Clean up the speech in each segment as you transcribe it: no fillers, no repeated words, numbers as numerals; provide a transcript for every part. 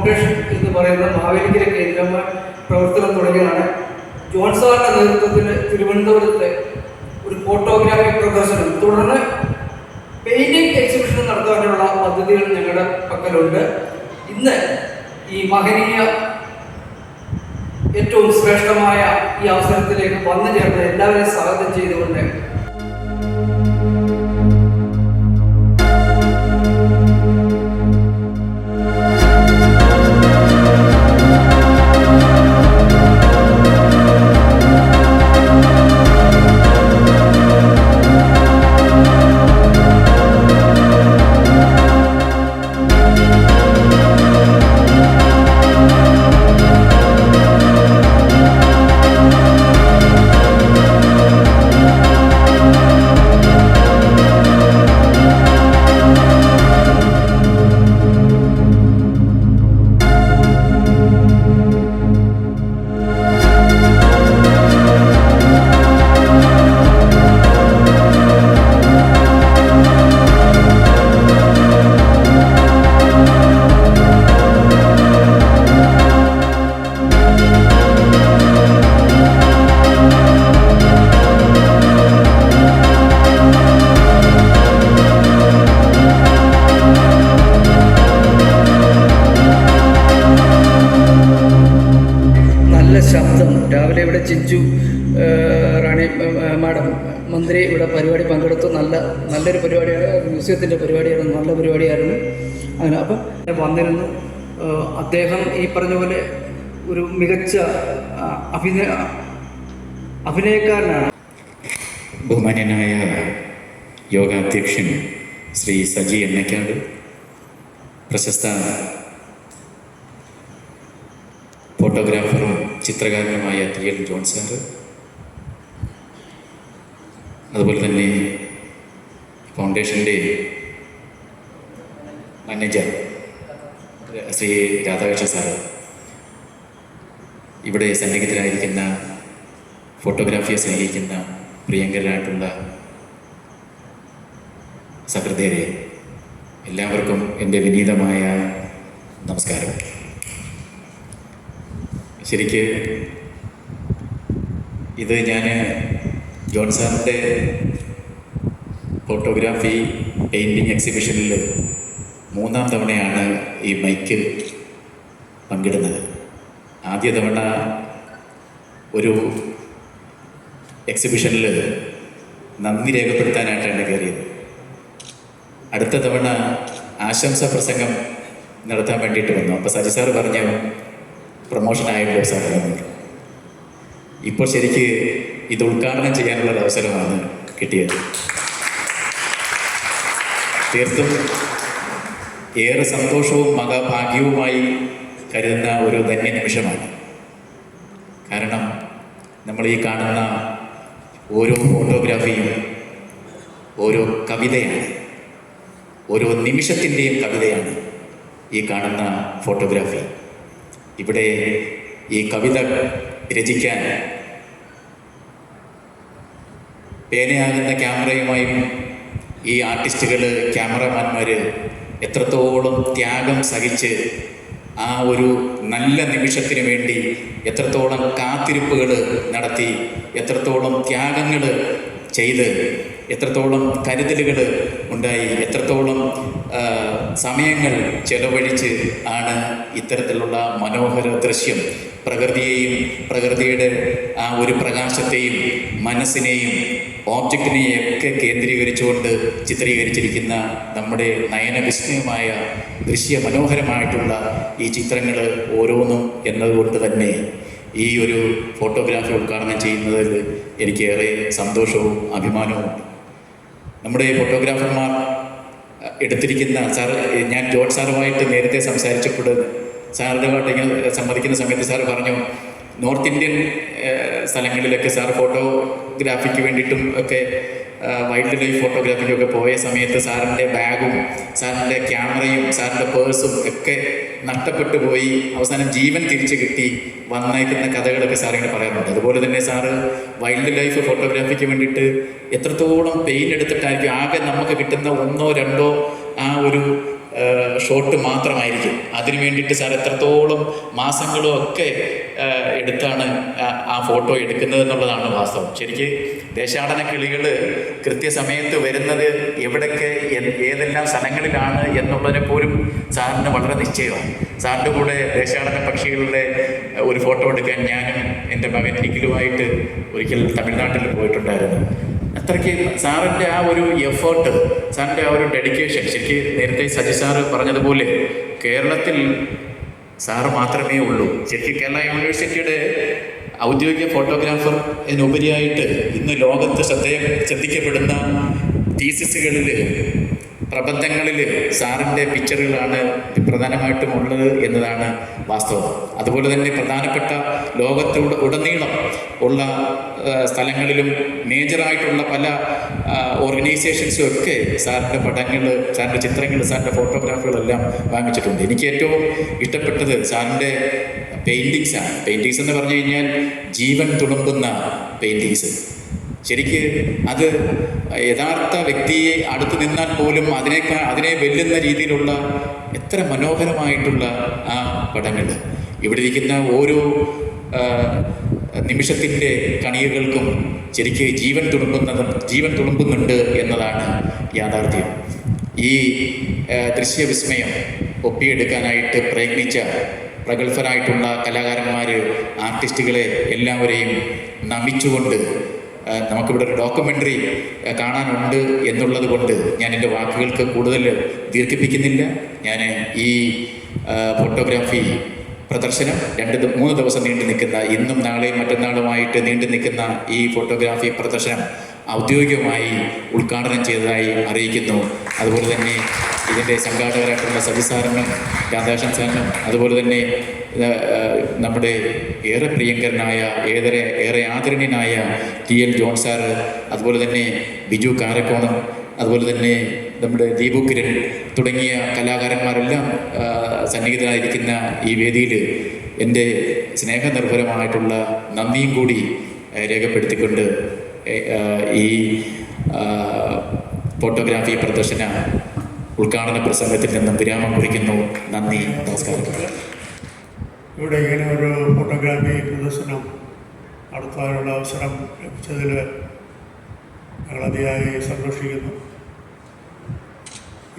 Foundation എന്ന് പറയുന്ന മാവേലിക്കര കേന്ദ്രമായി പ്രവർത്തനം തുടങ്ങിയതാണ്. ജോൺ സാറിൻ്റെ നേതൃത്വത്തിൽ തിരുവനന്തപുരത്തെ ഒരു ഫോട്ടോഗ്രാഫി പ്രദർശനം തുടർന്ന് പെയിന്റിംഗ് എക്സിബിഷൻ നടത്താനുള്ള പദ്ധതികൾ ഞങ്ങളുടെ പക്കലുണ്ട്. ഇന്ന് ഈ മഹനീയ ഏറ്റവും ശ്രേഷ്ഠമായ ഈ അവസരത്തിലേക്ക് വന്നു ചേർന്ന് എല്ലാവരെയും സ്വാഗതം ചെയ്തുകൊണ്ട് ശബ്ദം രാവിലെ ഇവിടെ ചിഞ്ചു റാണി മാഡം മന്ത്രി ഇവിടെ പരിപാടി പങ്കെടുത്തു. നല്ലൊരു പരിപാടിയാണ്, മ്യൂസിയത്തിൻ്റെ പരിപാടിയാണ്, നല്ല പരിപാടിയായിരുന്നു. അങ്ങനെ അപ്പം വന്നിരുന്നു. അദ്ദേഹം ഈ പറഞ്ഞ പോലെ ഒരു മികച്ച അഭിനയക്കാരനാണ്. ബഹുമാന്യനായ യോഗാധ്യക്ഷൻ ശ്രീ സജി എണ്ണക്കാട്, പ്രശസ്ത ഫോട്ടോഗ്രാഫറും ചിത്രകാരനുമായ TL ജോൺ സാറ്, അതുപോലെ തന്നെ ഫൗണ്ടേഷൻ്റെ മാനേജർ ശ്രീ രാധാകൃഷ്ണൻ സാറ്, ഇവിടെ സന്നിഹിതരായിരിക്കുന്ന ഫോട്ടോഗ്രാഫിയെ സ്നേഹിക്കുന്ന പ്രിയങ്കരായിട്ടുള്ള സഹൃദയരെ, എല്ലാവർക്കും എൻ്റെ വിനീതമായ നമസ്കാരം. ശരിക്ക് ഇത് ഞാൻ ജോൺ സാറിൻ്റെ ഫോട്ടോഗ്രാഫി പെയിൻറ്റിങ് എക്സിബിഷനിൽ 3-ാം തവണയാണ് ഈ മൈക്ക് പങ്കിടുന്നത്. ആദ്യ തവണ ഒരു എക്സിബിഷനിൽ നന്ദി രേഖപ്പെടുത്താനായിട്ടാണ് കയറിയത്. അടുത്ത തവണ ആശംസാ പ്രസംഗം നടത്താൻ വേണ്ടിയിട്ട് വന്നു. അപ്പോൾ സജി സാറ് പറഞ്ഞു, പ്രൊമോഷനായല്ലോ സാർ എന്ന് പറഞ്ഞു. ഇപ്പോൾ ശരിക്ക് ഇത് ഉദ്ഘാടനം ചെയ്യാനുള്ള അവസരമാണ് കിട്ടിയത്. തീർത്തും ഏറെ സന്തോഷവും മഹാഭാഗ്യവുമായി കരുതുന്ന ഒരു ധന്യ നിമിഷമാണ്. കാരണം നമ്മൾ ഈ കാണുന്ന ഓരോ ഫോട്ടോഗ്രാഫിയും ഓരോ കവിതയാണ്, ഓരോ നിമിഷത്തിൻ്റെയും കവിതയാണ് ഈ കാണുന്ന ഫോട്ടോഗ്രാഫി. ഇവിടെ ഈ കവിത രചിക്കാൻ പേനയാകുന്ന ക്യാമറയുമായും ഈ ആർട്ടിസ്റ്റുകൾ, ക്യാമറമാന്മാർ എത്രത്തോളം ത്യാഗം സഹിച്ച് ആ ഒരു നല്ല നിമിഷത്തിന് വേണ്ടി എത്രത്തോളം കാത്തിരിപ്പുകൾ നടത്തി, എത്രത്തോളം ത്യാഗങ്ങൾ ചെയ്ത്, എത്രത്തോളം കരുതലുകൾ ഉണ്ടായി, എത്രത്തോളം സമയങ്ങൾ ചെലവഴിച്ച് ആണ് ഇത്തരത്തിലുള്ള മനോഹര ദൃശ്യം പ്രകൃതിയെയും പ്രകൃതിയുടെ ആ ഒരു പ്രകാശത്തെയും മനസ്സിനെയും ഓബ്ജക്റ്റിനെയൊക്കെ കേന്ദ്രീകരിച്ചുകൊണ്ട് ചിത്രീകരിച്ചിരിക്കുന്ന നമ്മുടെ നയനവിസ്മയമായ ദൃശ്യമനോഹരമായിട്ടുള്ള ഈ ചിത്രങ്ങൾ ഓരോന്നും എന്നതുകൊണ്ട് തന്നെ ഈ ഒരു ഫോട്ടോഗ്രാഫി ഉദ്ഘാടനം ചെയ്യുന്നതിൽ എനിക്കേറെ സന്തോഷവും അഭിമാനവും ഉണ്ട്. നമ്മുടെ ഫോട്ടോഗ്രാഫർമാർ എടുത്തിരിക്കുന്ന ഞാൻ ജോൺ സാറുമായിട്ട് നേരത്തെ സംസാരിച്ചപ്പോൾ സാറിൻ്റെ പാട്ടിങ്ങനെ സമ്മതിക്കുന്ന സമയത്ത് സാറ് പറഞ്ഞു, നോർത്ത് ഇന്ത്യൻ സ്ഥലങ്ങളിലൊക്കെ സാർ ഫോട്ടോഗ്രാഫിക്ക് വേണ്ടിയിട്ടും ഒക്കെ വൈൽഡ് ലൈഫ് ഫോട്ടോഗ്രാഫിക്കൊക്കെ പോയ സമയത്ത് സാറിൻ്റെ ബാഗും സാറിൻ്റെ ക്യാമറയും സാറിൻ്റെ പേഴ്സും ഒക്കെ നഷ്ടപ്പെട്ടു പോയി അവസാനം ജീവൻ തിരിച്ചു കിട്ടി വന്നേക്കുന്ന കഥകളൊക്കെ സാറിങ്ങനെ പറയാറുണ്ട്. അതുപോലെ തന്നെ സാറ് വൈൽഡ് ലൈഫ് ഫോട്ടോഗ്രാഫിക്ക് വേണ്ടിയിട്ട് എത്രത്തോളം പെയിൻ എടുത്തിട്ടായിരിക്കും ആകെ നമുക്ക് കിട്ടുന്ന 1-2 ആ ഒരു ഷോട്ട് മാത്രമായിരിക്കും. അതിനു വേണ്ടിയിട്ട് സാർ എത്രത്തോളം മാസങ്ങളും ഒക്കെ എടുത്താണ് ആ ഫോട്ടോ എടുക്കുന്നത് എന്നുള്ളതാണ് വാസ്തവം. ശരിക്ക് ദേശാടന കിളികൾ കൃത്യസമയത്ത് വരുന്നത് എവിടൊക്കെ ഏതെല്ലാം സ്ഥലങ്ങളിലാണ് എന്നുള്ളതിനെ പോലും സാറിന് വളരെ നിശ്ചയമാണ്. സാറിൻ്റെ കൂടെ ദേശാടന പക്ഷികളുടെ ഒരു ഫോട്ടോ എടുക്കാൻ ഞാനും എൻ്റെ മകൻ നിഖിലുമായിട്ട് ഒരിക്കൽ തമിഴ്നാട്ടിൽ പോയിട്ടുണ്ടായിരുന്നു. അത്രയ്ക്ക് സാറിൻ്റെ ആ ഒരു എഫേർട്ട്, സാറിൻ്റെ ആ ഒരു ഡെഡിക്കേഷൻ, ശരിക്കും നേരത്തെ സജി സാറ് പറഞ്ഞതുപോലെ കേരളത്തിൽ സാറ് മാത്രമേ ഉള്ളൂ. ശരിക്കും കേരള യൂണിവേഴ്സിറ്റിയുടെ ഔദ്യോഗിക ഫോട്ടോഗ്രാഫർ എന്നതിനുപരിയായിട്ട് ഇന്ന് ലോകത്ത് ശ്രദ്ധിക്കപ്പെടുന്ന തീസിസുകളിൽ, പ്രബന്ധങ്ങളിൽ സാറിൻ്റെ പിക്ചറുകളാണ് പ്രധാനമായിട്ടും ഉള്ളത് എന്നതാണ് വാസ്തവം. അതുപോലെ തന്നെ പ്രധാനപ്പെട്ട ലോകത്തോട് ഉടനീളം ഉള്ള സ്ഥലങ്ങളിലും മേജറായിട്ടുള്ള പല ഓർഗനൈസേഷൻസും ഒക്കെ സാറിൻ്റെ പടങ്ങൾ, സാറിൻ്റെ ചിത്രങ്ങൾ, സാറിൻ്റെ ഫോട്ടോഗ്രാഫുകളെല്ലാം വാങ്ങിച്ചിട്ടുണ്ട്. എനിക്ക് ഏറ്റവും ഇഷ്ടപ്പെട്ടത് സാറിൻ്റെ പെയിൻറ്റിങ്സാണ്. പെയിൻറ്റിങ്സ് എന്ന് പറഞ്ഞു കഴിഞ്ഞാൽ ജീവൻ തുളുമ്പുന്ന പെയിൻറ്റിങ്സ്. ശരിക്ക് അത് യഥാർത്ഥ വ്യക്തിയെ അടുത്ത് നിന്നാൽ പോലും അതിനെ വെല്ലുന്ന രീതിയിലുള്ള എത്ര മനോഹരമായിട്ടുള്ള ആ പടങ്ങൾ. ഇവിടെ ഇരിക്കുന്ന ഓരോ നിമിഷത്തിൻ്റെ കണികകൾക്കും ശരിക്ക് ജീവൻ തുളുമ്പുന്നുണ്ട് എന്നതാണ് യാഥാർത്ഥ്യം. ഈ ദൃശ്യവിസ്മയം ഒപ്പിയെടുക്കാനായിട്ട് പ്രയത്നിച്ച പ്രഗത്ഭരായിട്ടുള്ള കലാകാരന്മാർ, ആർട്ടിസ്റ്റുകളെ എല്ലാവരെയും നമിച്ചുകൊണ്ട് നമുക്കിവിടെ ഒരു ഡോക്യുമെൻ്ററി കാണാനുണ്ട് എന്നുള്ളത് കൊണ്ട് ഞാൻ എൻ്റെ വാക്കുകൾക്ക് കൂടുതൽ ദീർഘിപ്പിക്കുന്നില്ല. ഞാൻ ഈ ഫോട്ടോഗ്രാഫി പ്രദർശനം 2-3 ദിവസം നീണ്ടു നിൽക്കുന്ന, ഇന്നും നാളെയും മറ്റന്നാളുമായിട്ട് നീണ്ടു നിൽക്കുന്ന ഈ ഫോട്ടോഗ്രാഫി പ്രദർശനം ഔദ്യോഗികമായി ഉദ്ഘാടനം ചെയ്തതായി അറിയിക്കുന്നു. അതുപോലെ തന്നെ ഇതിൻ്റെ സംഘാടകരായിട്ടുള്ള സജി സാറിനും രാധാകൃഷ്ണൻ സാറിനും, അതുപോലെ തന്നെ നമ്മുടെ ഏറെ പ്രിയങ്കരനായ ഏറെ ആദരണീയനായ TL ജോൺ സാറ്, അതുപോലെ തന്നെ ബിജു കാരക്കോണം, അതുപോലെ തന്നെ നമ്മുടെ ദീപു കിരൺ തുടങ്ങിയ കലാകാരന്മാരെല്ലാം സന്നിഹിതരായിരിക്കുന്ന ഈ വേദിയിൽ എൻ്റെ സ്നേഹനിർഭരമായിട്ടുള്ള നന്ദിയും കൂടി രേഖപ്പെടുത്തിക്കൊണ്ട് ഈ ഫോട്ടോഗ്രാഫി പ്രദർശന ഉദ്ഘാടന പ്രസംഗത്തിൽ നിന്നും വിരാമം കുറിക്കുന്നു. നന്ദി, നമസ്കാരം. ഇവിടെ ഇങ്ങനെ ഒരു ഫോട്ടോഗ്രാഫി പ്രദർശനം നടത്താനുള്ള അവസരം ലഭിച്ചതിൽ ഞങ്ങൾ അതിയായി സന്തോഷിക്കുന്നു.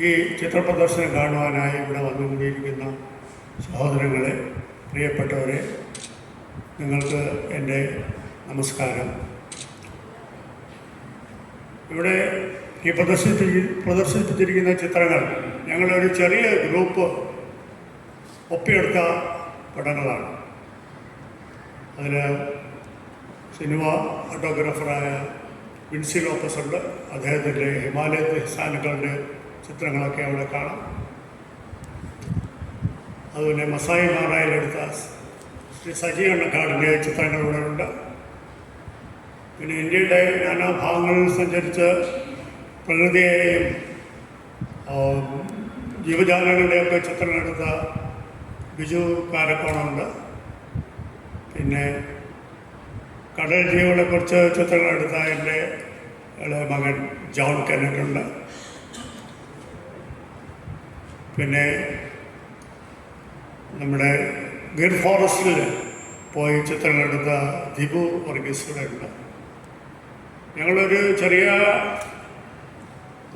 ഈ ചിത്രപ്രദർശനം കാണുവാനായി ഇവിടെ വന്നുകൊണ്ടിരിക്കുന്ന സഹോദരങ്ങളെ, പ്രിയപ്പെട്ടവരെ, നിങ്ങൾക്ക് എൻ്റെ നമസ്കാരം. ഇവിടെ ഈ പ്രദർശിപ്പിച്ചിരിക്കുന്ന ചിത്രങ്ങൾ ഞങ്ങളൊരു ചെറിയ ഗ്രൂപ്പ് ഒപ്പിയെടുത്ത പടങ്ങളാണ്. അതിൽ സിനിമ ഫോട്ടോഗ്രാഫറായ വിൻസി ലോപ്പസ് ഉണ്ട്. അദ്ദേഹത്തിൻ്റെ ഹിമാലയ ഹിസാനുകളുടെ ചിത്രങ്ങളൊക്കെ അവിടെ കാണാം. അതുപോലെ മസായി മാറായിലെടുത്ത ശ്രീ സജി അണ്ണക്കാടിൻ്റെ ചിത്രങ്ങൾ ഇവിടെ ഉണ്ട്. പിന്നെ ഇന്ത്യയുടെ നാനാഭാഗങ്ങളിൽ സഞ്ചരിച്ച് പ്രകൃതിയെയും ജീവജാലങ്ങളുടെയൊക്കെ ചിത്രങ്ങളെടുത്ത ബിജു കാരക്കോണമുണ്ട്. പിന്നെ കടൽ ജീവികളെക്കുറിച്ച് ചിത്രങ്ങളെടുത്ത എൻ്റെ ഇളയ മകൻ ജോൺ കെന്നറ്റുണ്ട്. പിന്നെ നമ്മുടെ ഗിർ ഫോറസ്റ്റിൽ പോയി ചിത്രങ്ങളെടുത്ത ദിബു വർഗീസ് ഇവിടെ ഉണ്ട്. ഞങ്ങളൊരു ചെറിയ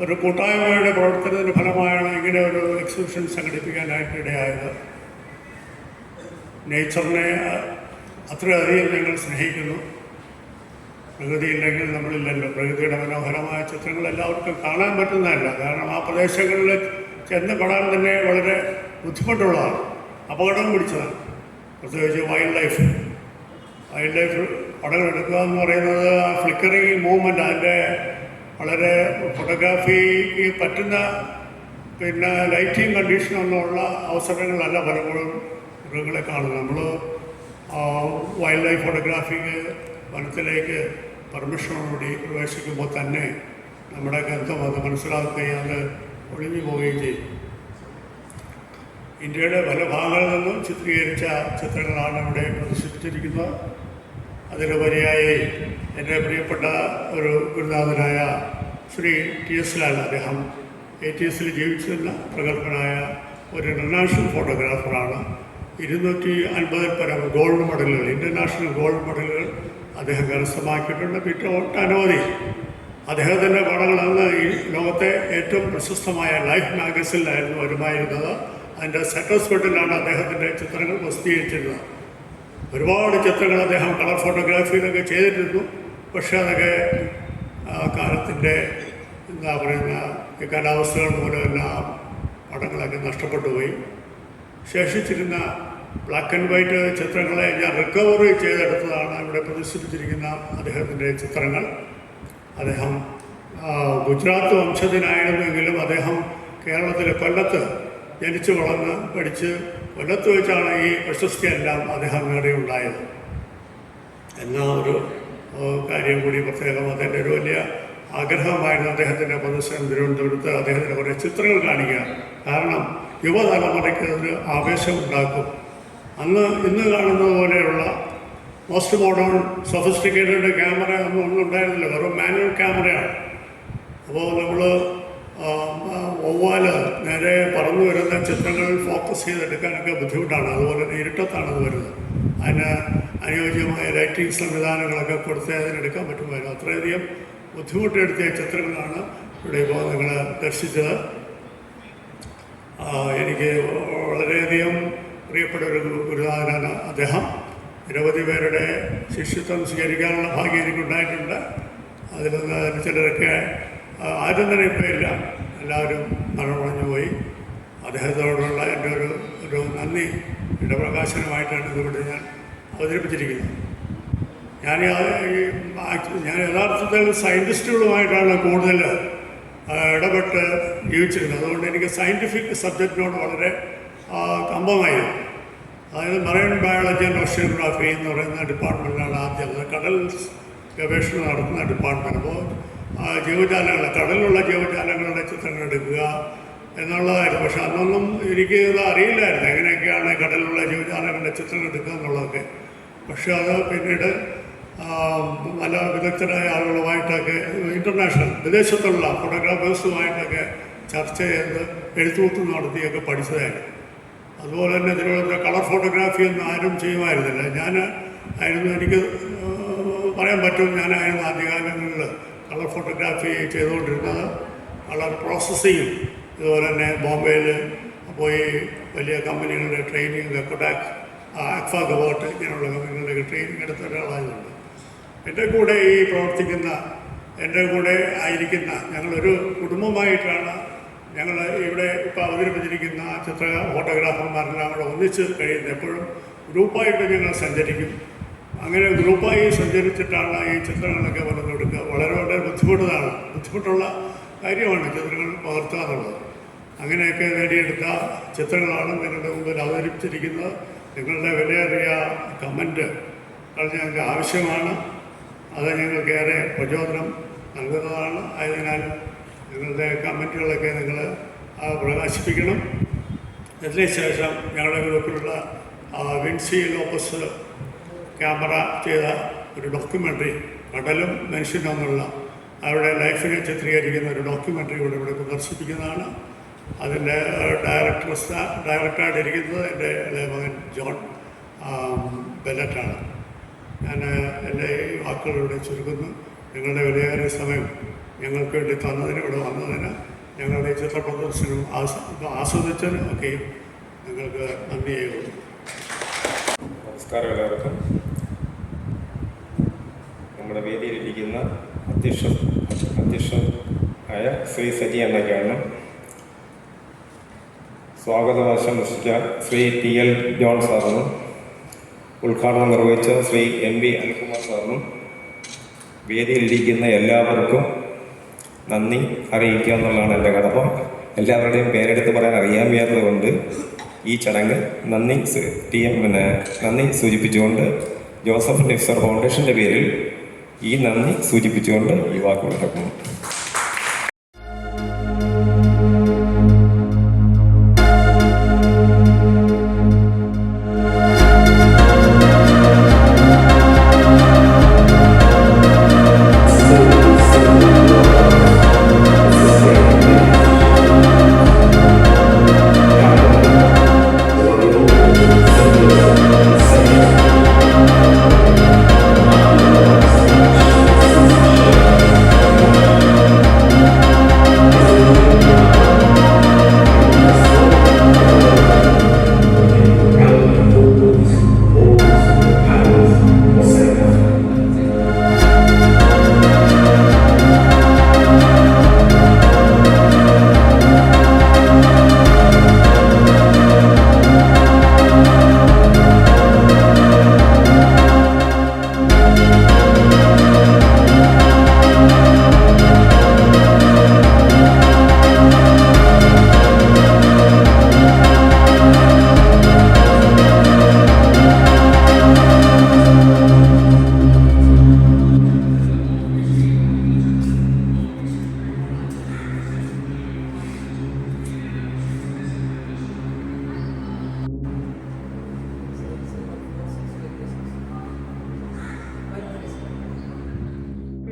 ഒരു കൂട്ടായ്മയുടെ പ്രവർത്തനത്തിൻ്റെ ഫലമായാണ് ഇങ്ങനെ ഒരു എക്സിബിഷൻ സംഘടിപ്പിക്കാനായിട്ട് ഇടയായത്. നേച്ചറിനെ അത്രയധികം ഞങ്ങൾ സ്നേഹിക്കുന്നു. പ്രകൃതിയില്ലെങ്കിൽ നമ്മളില്ലല്ലോ. പ്രകൃതിയുടെ മനോഹരമായ ചിത്രങ്ങൾ എല്ലാവർക്കും കാണാൻ പറ്റുന്നതല്ല. കാരണം ആ പ്രദേശങ്ങളിൽ ചെന്ന് പെടാൻ തന്നെ വളരെ ബുദ്ധിമുട്ടുള്ളതാണ്, അപകടം പിടിച്ചതാണ്. പ്രത്യേകിച്ച് വൈൽഡ് ലൈഫ് പടങ്ങൾ എടുക്കുക എന്ന് പറയുന്നത് ആ ഫ്ലിക്കറിങ് മൂവ്മെൻറ്റ്, അതിൻ്റെ വളരെ ഫോട്ടോഗ്രാഫിക്ക് പറ്റുന്ന പിന്നെ ലൈറ്റിങ് കണ്ടീഷനൊന്നുമുള്ള അവസരങ്ങളല്ല പലപ്പോഴും മൃഗങ്ങളെ കാണുന്നത്. നമ്മൾ വൈൽഡ് ലൈഫ് ഫോട്ടോഗ്രാഫിക്ക് വനത്തിലേക്ക് പെർമിഷനോടുകൂടി പ്രവേശിക്കുമ്പോൾ തന്നെ നമ്മുടെ ഗന്ധം അത് മനസ്സിലാക്കുകയും അത് ഒളിഞ്ഞു പോവുകയും ചെയ്യും. ഇന്ത്യയുടെ പല ഭാഗങ്ങളിൽ നിന്നും ചിത്രീകരിച്ച ചിത്രങ്ങളാണ് ഇവിടെ പ്രദർശിപ്പിച്ചിരിക്കുന്നത്. അതിലുപരിയായി എൻ്റെ പ്രിയപ്പെട്ട ഒരു ഗുരുനാഥനായ ശ്രീ TS ലാൽ, അദ്ദേഹം 80s ജീവിച്ചിരുന്ന പ്രഗത്ഭനായ ഒരു ഇൻ്റർനാഷണൽ ഫോട്ടോഗ്രാഫറാണ്. 250 പരം ഗോൾഡ് മെഡലുകൾ, ഇൻ്റർനാഷണൽ ഗോൾഡ് മെഡലുകൾ അദ്ദേഹം കരസ്ഥമാക്കിയിട്ടുണ്ട്. പിന്നെ ഒട്ടനവധി അദ്ദേഹത്തിൻ്റെ പടങ്ങൾ അന്ന് ഈ ലോകത്തെ ഏറ്റവും പ്രശസ്തമായ ലൈഫ് മാഗസിനിലായിരുന്നു വരുമായിരുന്നത്. അതിൻ്റെ സെറ്റോസ്പെട്ടിലാണ് അദ്ദേഹത്തിൻ്റെ ചിത്രങ്ങൾ പ്രസിദ്ധീകരിച്ചിരുന്നത്. ഒരുപാട് ചിത്രങ്ങൾ അദ്ദേഹം കളർ ഫോട്ടോഗ്രാഫിയിലൊക്കെ ചെയ്തിരുന്നു. പക്ഷേ അതൊക്കെ കാലത്തിൻ്റെ എന്താ പറയുന്ന ഈ കാലാവസ്ഥകൾ മൂലമെല്ലാം പടങ്ങളൊക്കെ നഷ്ടപ്പെട്ടു പോയി. ശേഷിച്ചിരുന്ന ബ്ലാക്ക് ആൻഡ് വൈറ്റ് ചിത്രങ്ങളെ ഞാൻ റിക്കവർ ചെയ്തെടുത്തതാണ് ഇവിടെ പ്രദർശിപ്പിച്ചിരിക്കുന്ന അദ്ദേഹത്തിൻ്റെ ചിത്രങ്ങൾ. അദ്ദേഹം ഗുജറാത്ത് വംശജനായിരുന്നെങ്കിലും അദ്ദേഹം കേരളത്തിലെ കൊല്ലത്ത് ജനിച്ചു വളർന്ന് പഠിച്ച് കൊല്ലത്ത് വെച്ചാണ് ഈ പ്രശസ്തിയെല്ലാം അദ്ദേഹം നേടിയുണ്ടായത് എന്ന ഒരു കാര്യം കൂടി പ്രത്യേകം അദ്ദേഹത്തിൻ്റെ ഒരു വലിയ ആഗ്രഹമായിരുന്നു. അദ്ദേഹത്തിൻ്റെ പ്രദർശനം തിരുവനന്തപുരത്ത് അദ്ദേഹത്തിൻ്റെ കുറേ ചിത്രങ്ങൾ കാണിക്കുക. കാരണം യുവതലമുറയ്ക്ക് ഒരു ആവേശമുണ്ടാക്കും. ഇന്ന് കാണുന്നത് പോലെയുള്ള മോസ്റ്റ് മോഡേൺ സൊഫിസ്റ്റിക്കേറ്റഡ് ക്യാമറ ഒന്നും ഉണ്ടായിരുന്നില്ല, വെറും മാനുവൽ ക്യാമറയാണ്. അപ്പോൾ നമ്മൾ വവ്വാല് നേരെ പറന്നു വരുന്ന ചിത്രങ്ങൾ ഫോക്കസ് ചെയ്തെടുക്കാനൊക്കെ ബുദ്ധിമുട്ടാണ്. അതുപോലെ തന്നെ ഇരുട്ടത്താണ് അത് വരുന്നത്. അതിന് അനുയോജ്യമായ ലൈറ്റിംഗ് സംവിധാനങ്ങളൊക്കെ കൊടുത്ത് അതിനെടുക്കാൻ പറ്റുമായിരുന്നു. അത്രയധികം ബുദ്ധിമുട്ടെടുത്തിയ ചിത്രങ്ങളാണ് ഇവിടെ ഇപ്പോൾ നിങ്ങൾ ദർശിച്ചത്. എനിക്ക് വളരെയധികം പ്രിയപ്പെട്ട ഒരു ഗുരുനാഥനാണ് അദ്ദേഹം. നിരവധി പേരുടെ ശിഷ്യത്വം സ്വീകരിക്കാനുള്ള ഭാഗ്യം എനിക്കുണ്ടായിട്ടുണ്ട്. അതിൽ ചിലരൊക്കെ ആരും തന്നെ ഇപ്പോൾ ഇല്ല, എല്ലാവരും മരണമടഞ്ഞു പോയി. അദ്ദേഹത്തോടുള്ള എൻ്റെ ഒരു നന്ദി ഇടപ്രകാശനമായിട്ടാണ് ഇതിവിടെ ഞാൻ അവതരിപ്പിച്ചിരിക്കുന്നത്. ഞാൻ യഥാർത്ഥത്തിൽ സയൻറ്റിസ്റ്റുകളുമായിട്ടാണ് കൂടുതൽ ഇടപെട്ട് ജീവിച്ചിരുന്നത്. അതുകൊണ്ട് എനിക്ക് സയൻറ്റിഫിക് സബ്ജക്റ്റിനോട് വളരെ കമ്പമായിരുന്നു. അതായത് മറൈൻ ബയോളജി ആൻഡ് ഓഷ്യനോഗ്രാഫി എന്ന് പറയുന്ന ഡിപ്പാർട്ട്മെൻറ്റിലാണ് ആദ്യം കടൽ ഗവേഷണം നടത്തുന്ന ഡിപ്പാർട്ട്മെൻറ്റ്. അപ്പോൾ ജീവജാലങ്ങൾ, കടലിലുള്ള ജീവജാലങ്ങളുടെ ചിത്രങ്ങൾ എടുക്കുക എന്നുള്ളതായിരുന്നു. പക്ഷെ അന്നൊന്നും എനിക്ക് ഇത് അറിയില്ലായിരുന്നു എങ്ങനെയൊക്കെയാണ് കടലിലുള്ള ജീവജാലങ്ങളുടെ ചിത്രങ്ങൾ എടുക്കുക എന്നുള്ളതൊക്കെ. പക്ഷെ അത് പിന്നീട് നല്ല വിദഗ്ധരായ ആളുകളുമായിട്ടൊക്കെ ഇൻ്റർനാഷണൽ വിദേശത്തുള്ള ഫോട്ടോഗ്രാഫേഴ്സുമായിട്ടൊക്കെ ചർച്ച ചെയ്ത് എഴുത്തുകൂത്ത് നടത്തിയൊക്കെ പഠിച്ചതായിരുന്നു. അതുപോലെ തന്നെ തിരുവനന്തപുരം കളർ ഫോട്ടോഗ്രാഫി ഒന്നും ആരും ചെയ്യുമായിരുന്നില്ല. എനിക്ക് പറയാൻ പറ്റും, ഞാനായിരുന്നു ആദ്യകാലങ്ങളിൽ കളർ ഫോട്ടോഗ്രാഫി ചെയ്തുകൊണ്ടിരുന്നത്. കളർ പ്രോസസ്സിങ്ങും ഇതുപോലെ തന്നെ ബോംബെയിൽ പോയി വലിയ കമ്പനികളുടെ ട്രെയിനിങ്, കൊഡാക്, ആക്ഫ ഗവോട്ട് ഇങ്ങനെയുള്ള കമ്പനികളുടെയൊക്കെ ട്രെയിനിങ് എടുത്ത ഒരാളായതുകൊണ്ട് എൻ്റെ കൂടെ ഈ പ്രവർത്തിക്കുന്ന, എൻ്റെ കൂടെ ആയിരിക്കുന്ന ഞങ്ങളൊരു കുടുംബമായിട്ടാണ് ഞങ്ങൾ ഇവിടെ ഇപ്പോൾ അവതരിപ്പിച്ചിരിക്കുന്ന ഫോട്ടോഗ്രാഫർമാരെല്ലാം കൂടെ ഒന്നിച്ച് കഴിയുന്നത്. എപ്പോഴും ഗ്രൂപ്പായിട്ട് ഞങ്ങൾ സഞ്ചരിക്കും. അങ്ങനെ ഗ്രൂപ്പായി സഞ്ചരിച്ചിട്ടാണ് ഈ ചിത്രങ്ങളൊക്കെ പലതെടുക്കുക. വളരെ വളരെ ബുദ്ധിമുട്ടുള്ള കാര്യമാണ് ചിത്രങ്ങൾ പകർത്തുക എന്നുള്ളത്. അങ്ങനെയൊക്കെ നേടിയെടുത്ത ചിത്രങ്ങളാണ് നിങ്ങളുടെ മുമ്പിൽ അവതരിപ്പിച്ചിരിക്കുന്നത്. നിങ്ങളുടെ വിലയേറിയ കമൻറ്റ് ഞങ്ങൾക്ക് ആവശ്യമാണ്. അത് ഞങ്ങൾക്കേറെ പ്രചോദനം നൽകുന്നതാണ്. ആയതിനാൽ നിങ്ങളുടെ കമൻറ്റുകളൊക്കെ നിങ്ങൾ പ്രകാശിപ്പിക്കണം. അതിനുശേഷം ഞങ്ങളുടെ ഗ്രൂപ്പിലുള്ള വിൻസി ലോപ്പസ് ക്യാമറ ചെയ്ത ഒരു ഡോക്യുമെൻ്ററി, കടലും മനുഷ്യനും എന്നുള്ള അവരുടെ ലൈഫിനെ ചിത്രീകരിക്കുന്ന ഒരു ഡോക്യുമെൻ്ററി ഇവിടെ പ്രദർശിപ്പിക്കുന്നതാണ്. അതിൻ്റെ ഡയറക്ടറായിട്ടിരിക്കുന്നത് എൻ്റെ ഇളയ മകൻ ജോൺ ബെല്ലറ്റാണ്. ഞാൻ എൻ്റെ ഈ വാക്കുകളിലൂടെ ചുരുക്കുന്നു. നിങ്ങളുടെ വിലയേറിയ സമയം ഞങ്ങൾക്ക് വേണ്ടി തന്നതിന്, ഇവിടെ വന്നതിന്, ഞങ്ങളുടെ ചിത്ര പ്രദർശനം ആസ്വദിച്ചതിനും ഒക്കെയും നിങ്ങൾക്ക് നന്ദി ചെയ്യുന്നു. നമസ്കാരം എല്ലാവർക്കും. നമ്മുടെ വേദിയിലിരിക്കുന്ന അധ്യക്ഷനായ ശ്രീ സജി അണ്ണയ്ക്കാണ് സ്വാഗതം ആശംസിച്ച ശ്രീ TL ജോൺ സാറിനും ഉദ്ഘാടനം നിർവഹിച്ച ശ്രീ MV അനിൽകുമാർ സാറിനും വേദിയിലിരിക്കുന്ന എല്ലാവർക്കും നന്ദി അറിയിക്കുക എന്നുള്ളതാണ് എൻ്റെ കടമ. എല്ലാവരുടെയും പേരെടുത്ത് പറയാൻ അറിയാൻ വയ്യാത്തതുകൊണ്ട് ഈ ചടങ്ങ് നന്ദി സൂചിപ്പിച്ചുകൊണ്ട് ജോസഫ് നിഫ്സർ ഫൗണ്ടേഷൻ്റെ പേരിൽ ഈ നന്ദി സൂചിപ്പിച്ചുകൊണ്ട് ഈ വാക്കുകൾ നടക്കുന്നു.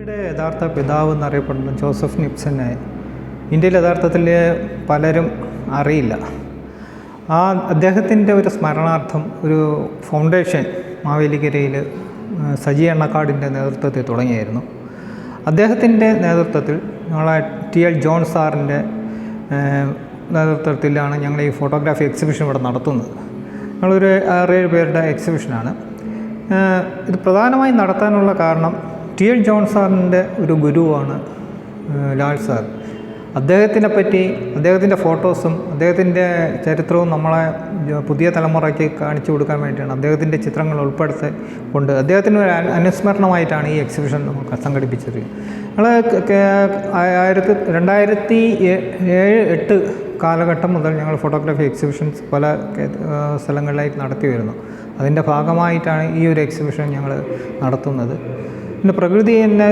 ഇന്ത്യയുടെ യഥാർത്ഥ പിതാവ് എന്നറിയപ്പെടുന്ന ജോസഫ് നിപ്സനെ ഇന്ത്യയിൽ യഥാർത്ഥത്തിൽ പലരും അറിയില്ല. അദ്ദേഹത്തിൻ്റെ ഒരു സ്മരണാർത്ഥം ഒരു ഫൗണ്ടേഷൻ മാവേലിക്കരയിൽ സജി എണ്ണക്കാടിൻ്റെ നേതൃത്വത്തിൽ തുടങ്ങിയായിരുന്നു. അദ്ദേഹത്തിൻ്റെ നേതൃത്വത്തിൽ ഞങ്ങളെ TL ജോൺ സാറിൻ്റെ നേതൃത്വത്തിലാണ് ഞങ്ങൾ ഈ ഫോട്ടോഗ്രാഫി എക്സിബിഷൻ ഇവിടെ നടത്തുന്നത്. ഞങ്ങളൊരു 6-7 പേരുടെ എക്സിബിഷനാണ്. ഇത് പ്രധാനമായും നടത്താനുള്ള കാരണം TL ജോൺ സാറിൻ്റെ ഒരു ഗുരുവാണ് ലാൽ സാർ. അദ്ദേഹത്തിനെ പറ്റി, അദ്ദേഹത്തിൻ്റെ ഫോട്ടോസും അദ്ദേഹത്തിൻ്റെ ചരിത്രവും നമ്മളെ പുതിയ തലമുറയ്ക്ക് കാണിച്ചു കൊടുക്കാൻ വേണ്ടിയാണ് അദ്ദേഹത്തിൻ്റെ ചിത്രങ്ങൾ ഉൾപ്പെടുത്തി കൊണ്ട് അദ്ദേഹത്തിന് ഒരു അനുസ്മരണമായിട്ടാണ് ഈ എക്സിബിഷൻ നമുക്ക് സംഘടിപ്പിച്ചത്. ഞങ്ങൾ 2007-8 കാലഘട്ടം മുതൽ ഞങ്ങൾ ഫോട്ടോഗ്രാഫി എക്സിബിഷൻസ് പല സ്ഥലങ്ങളിലായി നടത്തി വരുന്നു. അതിൻ്റെ ഭാഗമായിട്ടാണ് ഈ ഒരു എക്സിബിഷൻ ഞങ്ങൾ നടത്തുന്നത്. പിന്നെ പ്രകൃതി തന്നെ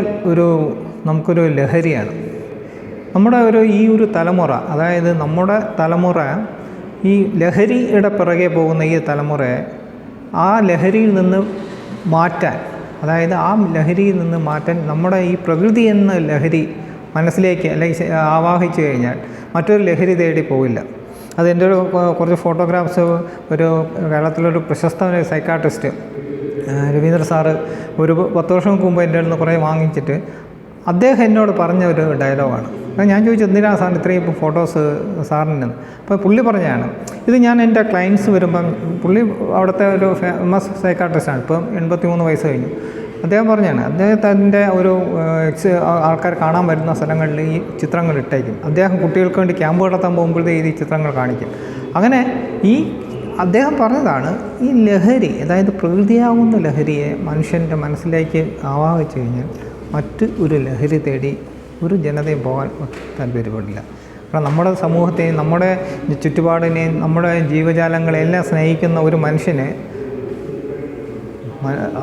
നമുക്കൊരു ലഹരിയാണ്. നമ്മുടെ ഈ ഒരു തലമുറ, അതായത് നമ്മുടെ തലമുറ ഈ ലഹരിയുടെ പിറകെ പോകുന്ന ഈ തലമുറയെ ആ ലഹരിയിൽ നിന്ന് മാറ്റാൻ, അതായത് ആ ലഹരിയിൽ നിന്ന് മാറ്റാൻ നമ്മുടെ ഈ പ്രകൃതി എന്ന ലഹരി മനസ്സിലേക്ക് അല്ലെങ്കിൽ ആവാഹിച്ചു കഴിഞ്ഞാൽ മറ്റൊരു ലഹരി തേടി പോവില്ല. അതെൻ്റെ കുറച്ച് ഫോട്ടോഗ്രാഫ്സ് കേരളത്തിലൊരു പ്രശസ്ത സൈക്കാട്രിസ്റ്റ് രവീന്ദ്ര സാറ് ഒരു 10 വർഷം മുമ്പ് എൻ്റെ അടുത്ത് കുറേ വാങ്ങിച്ചിട്ട് അദ്ദേഹം എന്നോട് പറഞ്ഞ ഒരു ഡയലോഗാണ്. അപ്പോൾ ഞാൻ ചോദിച്ചു, എന്തിനാണ് സാറിന് ഇത്രയും ഫോട്ടോസ് സാറിന്? അപ്പോൾ പുള്ളി പറഞ്ഞതാണ്, ഇത് ഞാൻ എൻ്റെ ക്ലയൻസ് വരുമ്പം, പുള്ളി അവിടുത്തെ ഒരു ഫേമസ് സൈക്കാട്രിസ്റ്റാണ്, ഇപ്പം 83 വയസ്സ് കഴിഞ്ഞു. അദ്ദേഹം പറഞ്ഞാണ്, അദ്ദേഹത്തിൻ്റെ ആൾക്കാർ കാണാൻ വരുന്ന സ്ഥലങ്ങളിൽ ഈ ചിത്രങ്ങൾ ഇട്ടേക്കും. അദ്ദേഹം കുട്ടികൾക്ക് വേണ്ടി ക്യാമ്പ് നടത്താൻ പോകുമ്പോഴത്തേ ഈ ചിത്രങ്ങൾ കാണിക്കും. അങ്ങനെ അദ്ദേഹം പറഞ്ഞതാണ്, ഈ ലഹരി, അതായത് പ്രകൃതിയാവുന്ന ലഹരിയെ മനുഷ്യൻ്റെ മനസ്സിലേക്ക് ആവാഹിച്ചു കഴിഞ്ഞാൽ മറ്റ് ഒരു ലഹരി തേടി ഒരു ജനതയും പോകാൻ താല്പര്യപ്പെടില്ല. കാരണം നമ്മുടെ സമൂഹത്തെയും നമ്മുടെ ചുറ്റുപാടിനെയും നമ്മുടെ ജീവജാലങ്ങളെല്ലാം സ്നേഹിക്കുന്ന ഒരു മനുഷ്യനെ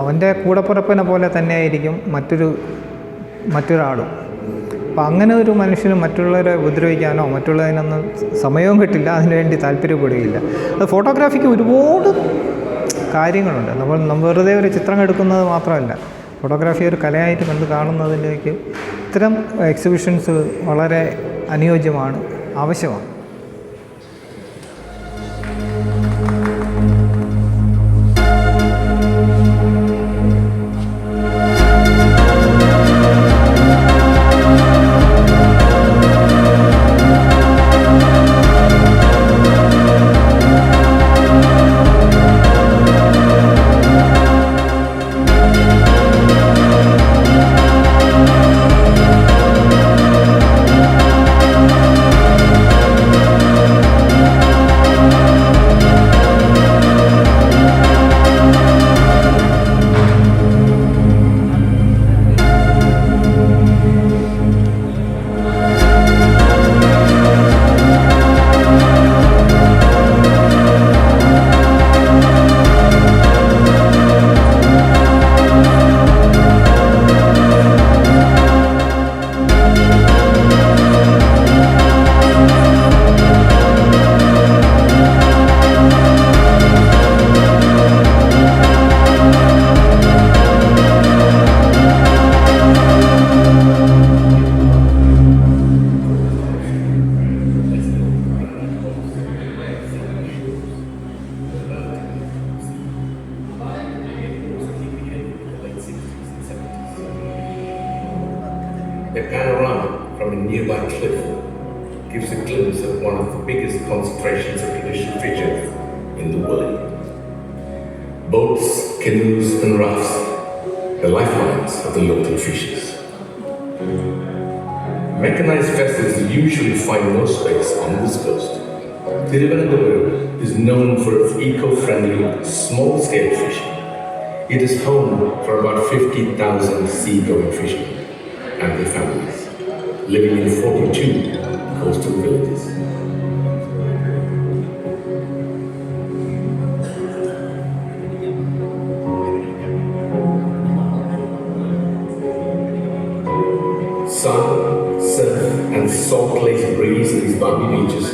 അവൻ്റെ കൂടപ്പിറപ്പിനെ പോലെ തന്നെയായിരിക്കും മറ്റൊരാളും. അപ്പം അങ്ങനെ ഒരു മനുഷ്യന് മറ്റുള്ളവരെ ഉപദ്രവിക്കാനോ മറ്റുള്ളതിനൊന്നും സമയവും കിട്ടില്ല, അതിനുവേണ്ടി താല്പര്യപ്പെടുകയില്ല. അത് ഫോട്ടോഗ്രാഫിക്ക് ഒരുപാട് കാര്യങ്ങളുണ്ട്. നമ്മൾ വെറുതെ ഒരു ചിത്രം എടുക്കുന്നത് മാത്രമല്ല, ഫോട്ടോഗ്രാഫി ഒരു കലയായിട്ട് കണ്ട് കാണുന്നതിലേക്ക് ഇത്തരം എക്സിബിഷൻസ് വളരെ അനുയോജ്യമാണ്, ആവശ്യമാണ്. A panorama from a nearby cliff gives a glimpse of one of the biggest concentrations of traditional fishing in the world. Boats, canoes and rafts, the lifelines of the local fishers. Mechanized vessels usually find no space on this coast. Thiruvananthapuram is known for its eco-friendly, small-scale fishing. It is home for about 50,000 seagoing fishermen and their families, living in 42 coastal villages. Sun, surf and salt-laced breeze in these bumpy beaches